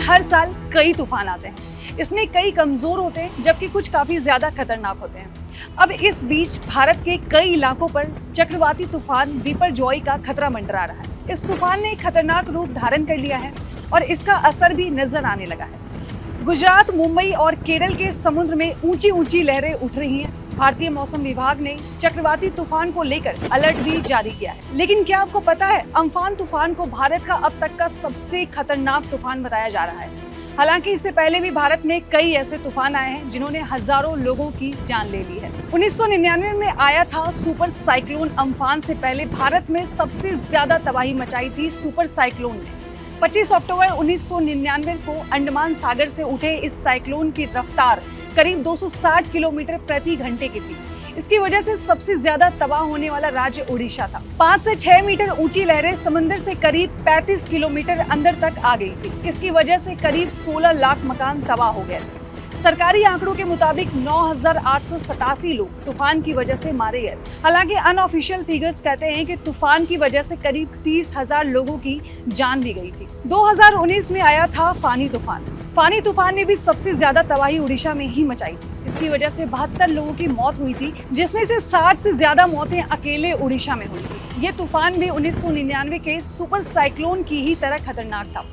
हर साल कई तूफान आते हैं। इसमें कई कमजोर होते हैं जबकि कुछ काफी ज्यादा खतरनाक होते हैं। अब इस बीच भारत के कई इलाकों पर चक्रवाती तूफान बिपरजॉय का खतरा मंडरा रहा है। इस तूफान ने खतरनाक रूप धारण कर लिया है और इसका असर भी नजर आने लगा है। गुजरात, मुंबई और केरल के समुद्र में ऊंची ऊंची लहरें उठ रही हैं। भारतीय मौसम विभाग ने चक्रवाती तूफान को लेकर अलर्ट भी जारी किया है। लेकिन क्या आपको पता है, अम्फान तूफान को भारत का अब तक का सबसे खतरनाक तूफान बताया जा रहा है। हालांकि इससे पहले भी भारत में कई ऐसे तूफान आए हैं जिन्होंने हजारों लोगों की जान ले ली है। 1999 में आया था सुपर साइक्लोन अम्फान से पहले भारत में सबसे ज्यादा तबाही मचाई थी सुपर साइक्लोन ने। 25 अक्टूबर 1999 को अंडमान सागर से उठे इस साइक्लोन की रफ्तार करीब 260 किलोमीटर प्रति घंटे की थी। इसकी वजह से सबसे ज्यादा तबाह होने वाला राज्य ओडिशा था। 5 से 6 मीटर ऊंची लहरें समुद्र से करीब 35 किलोमीटर अंदर तक आ गई थी। इसकी वजह से करीब 16 लाख मकान तबाह हो गए थे। सरकारी आंकड़ों के मुताबिक 9,887 लोग तूफान की वजह से मारे गए। हालांकि अनऑफिशियल फिगर्स कहते हैं कि तूफान की वजह से करीब 30,000 लोगों की जान भी गई थी। 2019 में आया था फानी तूफान। फानी तूफान ने भी सबसे ज्यादा तबाही उड़ीसा में ही मचाई थी। इसकी वजह से 72 लोगों की मौत हुई थी, जिसमें से 60 से ज्यादा मौतें अकेले उड़ीसा में हुई थी। ये तूफान भी 1999 के सुपर साइक्लोन की ही तरह खतरनाक था।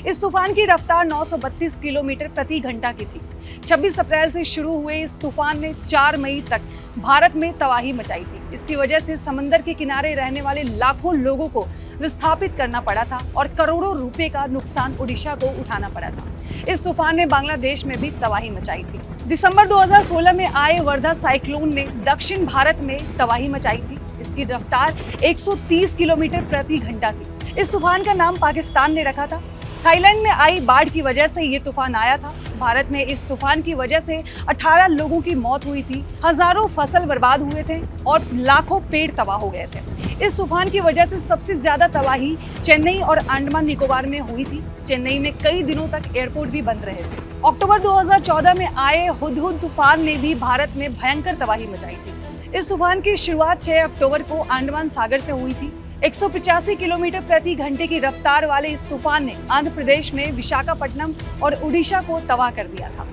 इस तूफान की रफ्तार 932 किलोमीटर प्रति घंटा की थी। 26 अप्रैल से शुरू हुए इस तूफान ने 4 मई तक भारत में तबाही मचाई थी। इसकी वजह से समंदर के किनारे रहने वाले लाखों लोगों को विस्थापित करना पड़ा था और करोड़ों रुपए का नुकसान उड़ीसा को उठाना पड़ा था। इस तूफान ने बांग्लादेश में भी तबाही मचाई थी। दिसंबर 2016 में आए वर्धा साइक्लोन ने दक्षिण भारत में तबाही मचाई थी। इसकी रफ्तार 130 किलोमीटर प्रति घंटा थी। इस तूफान का नाम पाकिस्तान ने रखा था। थाईलैंड में आई बाढ़ की वजह से ये तूफान आया था। भारत में इस तूफान की वजह से 18 लोगों की मौत हुई थी, हजारों फसल बर्बाद हुए थे और लाखों पेड़ तबाह हो गए थे। इस तूफान की वजह से सबसे ज्यादा तबाही चेन्नई और अंडमान निकोबार में हुई थी। चेन्नई में कई दिनों तक एयरपोर्ट भी बंद रहे थे। अक्टूबर 2014 में आए हुदहुद तूफान ने भी भारत में भयंकर तबाही मचाई थी। इस तूफान की शुरुआत 6 अक्टूबर को अंडमान सागर से हुई थी। 185 किलोमीटर प्रति घंटे की रफ्तार वाले इस तूफान ने आंध्र प्रदेश में विशाखापट्टनम और उड़ीसा को तबाह कर दिया था।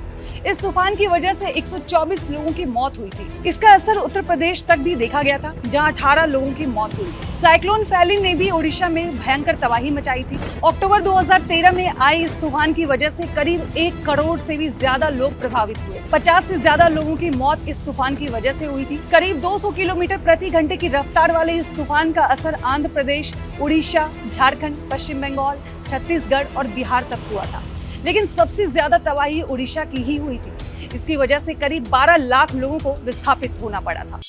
इस तूफान की वजह से 124 लोगों की मौत हुई थी। इसका असर उत्तर प्रदेश तक भी देखा गया था, जहां 18 लोगों की मौत हुई। साइक्लोन फैली ने भी उड़ीसा में भयंकर तबाही मचाई थी। अक्टूबर 2013 में आई इस तूफान की वजह से करीब 1 करोड़ से भी ज्यादा लोग प्रभावित हुए। 50 से ज्यादा लोगों की मौत इस तूफान की वजह से हुई थी। करीब 200 किलोमीटर प्रति घंटे की रफ्तार वाले इस तूफान का असर आंध्र प्रदेश, उड़ीसा, झारखंड, पश्चिम बंगाल, छत्तीसगढ़ और बिहार तक हुआ था। लेकिन सबसे ज्यादा तबाही उड़ीसा की ही हुई थी। इसकी वजह से करीब 12 लाख लोगों को विस्थापित होना पड़ा था।